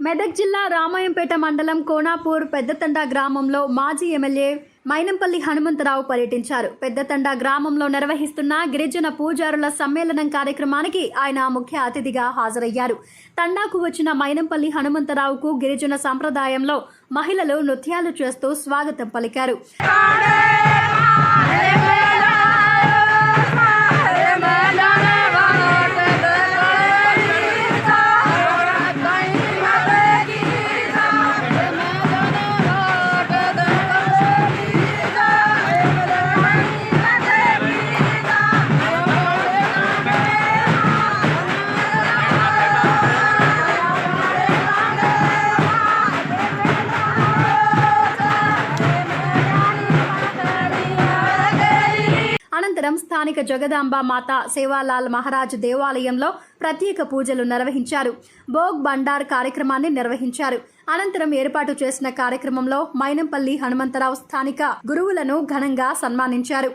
మెదక్ జిల్లా రామాయంపేట మండలం కోనాపూర్ పెద్దతండా గ్రామంలో మాజీ ఎమ్మెల్యే మైనంపల్లి హనుమంతరావు పర్యటించారు. పెద్దతండా గ్రామంలో నిర్వహిస్తున్న గిరిజన పూజారుల సమ్మేళనం కార్యక్రమానికి ఆయన ముఖ్య అతిథిగా హాజరయ్యారు. తండాకు వచ్చిన మైనంపల్లి హనుమంతరావుకు గిరిజన సంప్రదాయంలో మహిళలు నృత్యాలు చేస్తూ స్వాగతం పలికారు. అనంతరం స్థానిక జగదాంబ మాత సేవాలాల్ మహారాజ్ దేవాలయంలో ప్రత్యేక పూజలు నిర్వహించారు. భోగ్ బండార్ కార్యక్రమాన్ని నిర్వహించారు. అనంతరం ఏర్పాటు చేసిన కార్యక్రమంలో మైనంపల్లి హనుమంతరావు స్థానిక గురువులను ఘనంగా సన్మానించారు.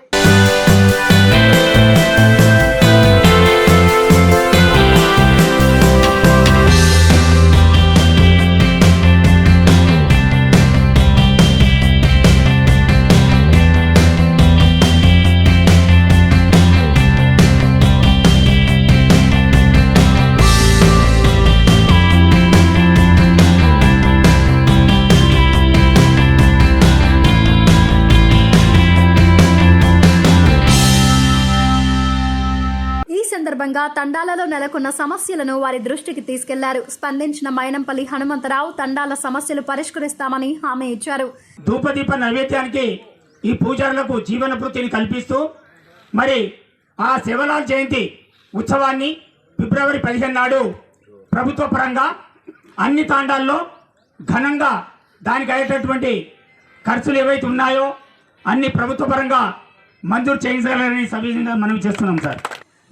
సందర్భంగా తండాలలో నెలకొన్న సమస్యలను వారి దృష్టికి తీసుకెళ్లారు. స్పందించిన మైనంపల్లి హనుమంతరావు తండాల సమస్యలు పరిష్కరిస్తామని హామీ ఇచ్చారు. ధూపదీప నైవేద్యానికి ఈ పూజారులకు జీవన వృత్తిని కల్పిస్తూ మరి ఆ శివలాల్ జయంతి ఉత్సవాన్ని ఫిబ్రవరి 15 నాడు ప్రభుత్వ పరంగా అన్ని తాండాల్లో ఘనంగా దానికి అయ్యేటటువంటి ఖర్చులు ఏవైతే ఉన్నాయో అన్ని ప్రభుత్వ పరంగా మంజూరు చేయించాలని సభ్యులుగా మనం చేస్తున్నాం సార్.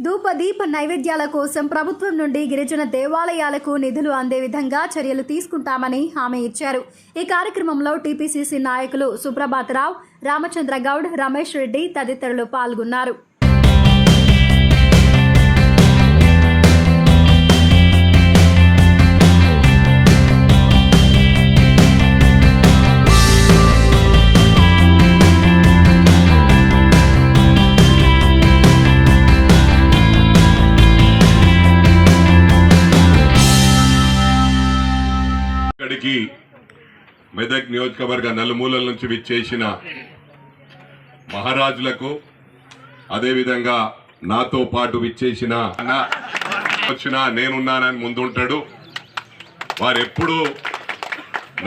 ధూప దీప నైవేద్యాల కోసం ప్రభుత్వం నుండి గిరిజన దేవాలయాలకు నిధులు అందే విధంగా చర్యలు తీసుకుంటామని హామీ ఇచ్చారు. ఈ కార్యక్రమంలో టీపీసీసీ నాయకులు సుప్రభాతరావు, రామచంద్ర గౌడ్, రమేష్ రెడ్డి తదితరులు పాల్గొన్నారు. మెదక్ నియోజకవర్గ నలుమూలల నుంచి విచ్చేసిన మహారాజులకు, అదేవిధంగా నాతో పాటు విచ్చేసిన నేనున్నానని ముందుంటాడు. వారెప్పుడు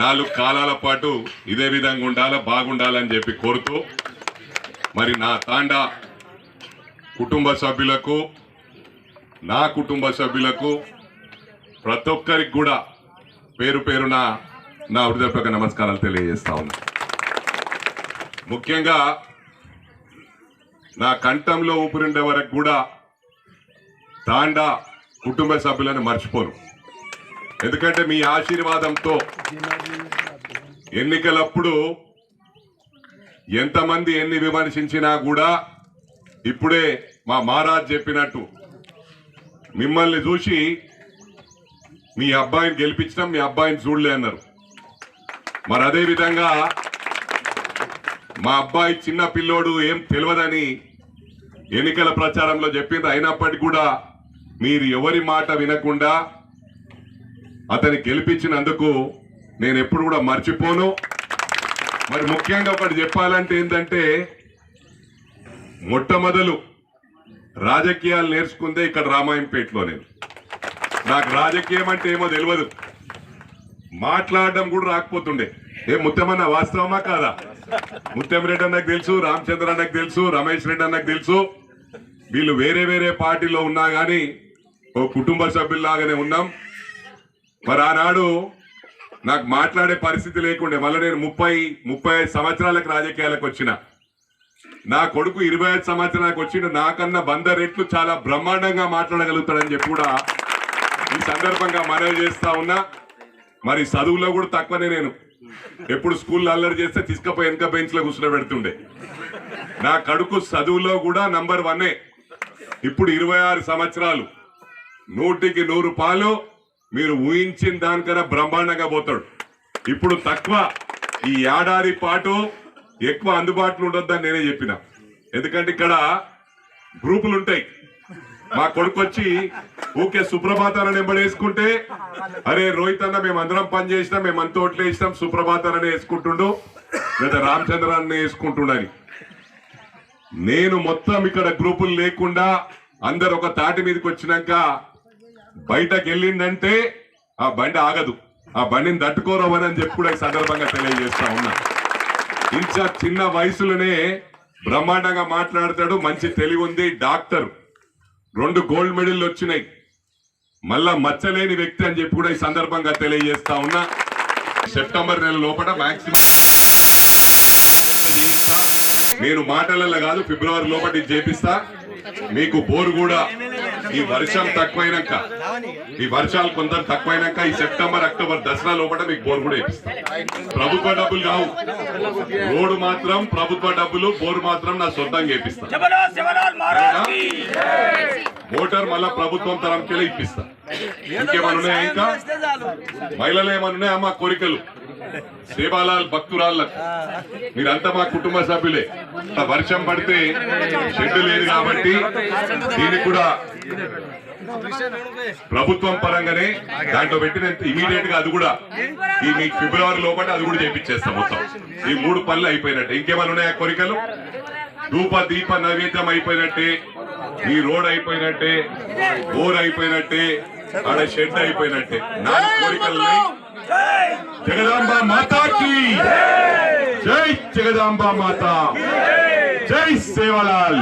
4 కాలాల పాటు ఇదే విధంగా ఉండాలా, బాగుండాలని చెప్పి కోరుతూ మరి నా తాండా కుటుంబ సభ్యులకు, నా కుటుంబ సభ్యులకు ప్రతి ఒక్కరికి కూడా పేరు పేరున నా హృదయపూర్వక నమస్కారాలు తెలియజేస్తా ఉన్నా. ముఖ్యంగా నా కంఠంలో ఊపిరిండే వరకు కూడా తాండా కుటుంబ సభ్యులను మర్చిపోను. ఎందుకంటే మీ ఆశీర్వాదంతో ఎన్నికలప్పుడు ఎంతమంది ఎన్ని విమర్శించినా కూడా ఇప్పుడే మా మహారాజ్ చెప్పినట్టు మిమ్మల్ని చూసి మీ అబ్బాయిని గెలిపించడం, మీ అబ్బాయిని చూడలే అన్నారు. మరి అదే విధంగా మా అబ్బాయి చిన్న పిల్లోడు ఏం తెలియదని ఎన్నికల ప్రచారంలో చెప్పింది. అయినప్పటికీ కూడా మీరు ఎవరి మాట వినకుండా అతన్ని గెలిపించినందుకు నేను ఎప్పుడు కూడా మర్చిపోను. మరి ముఖ్యంగా ఒకటి చెప్పాలంటే ఏంటంటే, మొట్టమొదలు రాజకీయాలు నేర్చుకుందే ఇక్కడ రామాయంపేటలో. నాకు రాజకీయం అంటే ఏమో తెలియదు, మాట్లాడడం కూడా రాకపోతుండే. ముత్యమన్న వాస్తవమా కాదా? ముత్యం రెడ్డి అన్నకు తెలుసు, రామచంద్ర అన్నకు తెలుసు, రమేష్ రెడ్డి అన్నకు తెలుసు. వీళ్ళు వేరే వేరే పార్టీలో ఉన్నా కానీ ఓ కుటుంబ సభ్యుల్లాగానే ఉన్నాం. మరి ఆనాడు నాకు మాట్లాడే పరిస్థితి లేకుండే. మళ్ళీ నేను 30-35 సంవత్సరాలకు రాజకీయాలకు వచ్చిన. నా కొడుకు 25 సంవత్సరాలకు వచ్చిండు. నాకన్నా 100 రెట్లు చాలా బ్రహ్మాండంగా మాట్లాడగలుగుతాడని చెప్పి కూడా ఈ సందర్భంగా మనవి చేస్తా ఉన్నా. మరి చదువులో కూడా తక్కువనే. నేను ఎప్పుడు స్కూల్లో అల్లరి చేస్తే తీసుకపోయి వెనక బెంచ్ లో కూర్చోబెడుతుండే. నా కడుకు చదువులో కూడా నంబర్ 1. ఇప్పుడు 26 సంవత్సరాలు 100కి 100 పాలు మీరు ఊహించిన దానికన్నా బ్రహ్మాండంగా పోతాడు. ఇప్పుడు తక్కువ ఈ ఏడాది పాటు ఎక్కువ అందుబాటులో ఉండొద్దని నేనే చెప్పిన. ఎందుకంటే ఇక్కడ గ్రూపులు ఉంటాయి. మా కొడుకు వచ్చి ఊకే సుప్రభాతాన్ని ఎంబడేసుకుంటే, అరే రోహిత్ అన్న మేమందరం పని చేసినాం, మేమంతా ఓట్లు వేసినాం, సుప్రభాతాన్ని వేసుకుంటుండు లేదా రామచంద్రాన్ని వేసుకుంటుండని. నేను మొత్తం ఇక్కడ గ్రూపులు లేకుండా అందరు ఒక తాటి మీదకి వచ్చినాక బయటకు వెళ్ళిందంటే ఆ బండి ఆగదు, ఆ బండిని తట్టుకోరవని చెప్పి కూడా ఈ సందర్భంగా తెలియజేస్తా ఉన్నా. ఇంకా చిన్న వయసులోనే బ్రహ్మాండంగా మాట్లాడతాడు, మంచి తెలివి ఉంది, డాక్టర్, 2 గోల్డ్ మెడల్ వచ్చినాయి, మళ్ళా మచ్చలేని వ్యక్తి అని చెప్పి కూడా ఈ సందర్భంగా తెలియజేస్తా ఉన్నా. సెప్టెంబర్ నెల లోపల మాక్సిమం నేను మాటలలో కాదు, ఫిబ్రవరి లోపల చేపిస్తా. మీకు బోర్ కూడా ఈ వర్షం తక్కువైనాక, ఈ వర్షాలు కొంత తక్కువైనాక ఈ సెప్టెంబర్ అక్టోబర్ దసరా లోపల మీకు బోర్ కూడా ఇప్పిస్తా. ప్రభుత్వ డబ్బులు కావు, రోడ్డు మాత్రం ప్రభుత్వ డబ్బులు, బోర్ మాత్రం నా సొంతంగా ఇప్పిస్తా. మోటార్ మళ్ళా ప్రభుత్వం తరంకెళ్ళి ఇప్పిస్తా. ఇంకేమన్నా ఉన్నాయా? ఇంకా మహిళలు ఏమన్నాయా? మా కోరికలు సేవాలాల్ భక్తురాళ్ళకు మీరంతా మా కుటుంబ సభ్యులే. వర్షం పడితే షెడ్ లేదు కాబట్టి దీనికి కూడా ప్రభుత్వం పరంగానే దాంట్లో పెట్టిన ఇమీడియట్ గా అది కూడా ఈ మీకు ఫిబ్రవరి లోపల అది కూడా చేపించేస్తాం. మొత్తం ఈ 3 పనులు అయిపోయినట్టే. ఇంకేమైనా ఉన్నాయా కోరికలు? ధూప దీప నైవేద్యం అయిపోయినట్టే, ఈ రోడ్ అయిపోయినట్టే, బోర్ అయిపోయినట్టే, ఆడ షెడ్ అయిపోయినట్టే. 4 కోరికలు. జగదాంబ మాతాకి జై, జగదాంబ మాత జై, సేవాలాల్.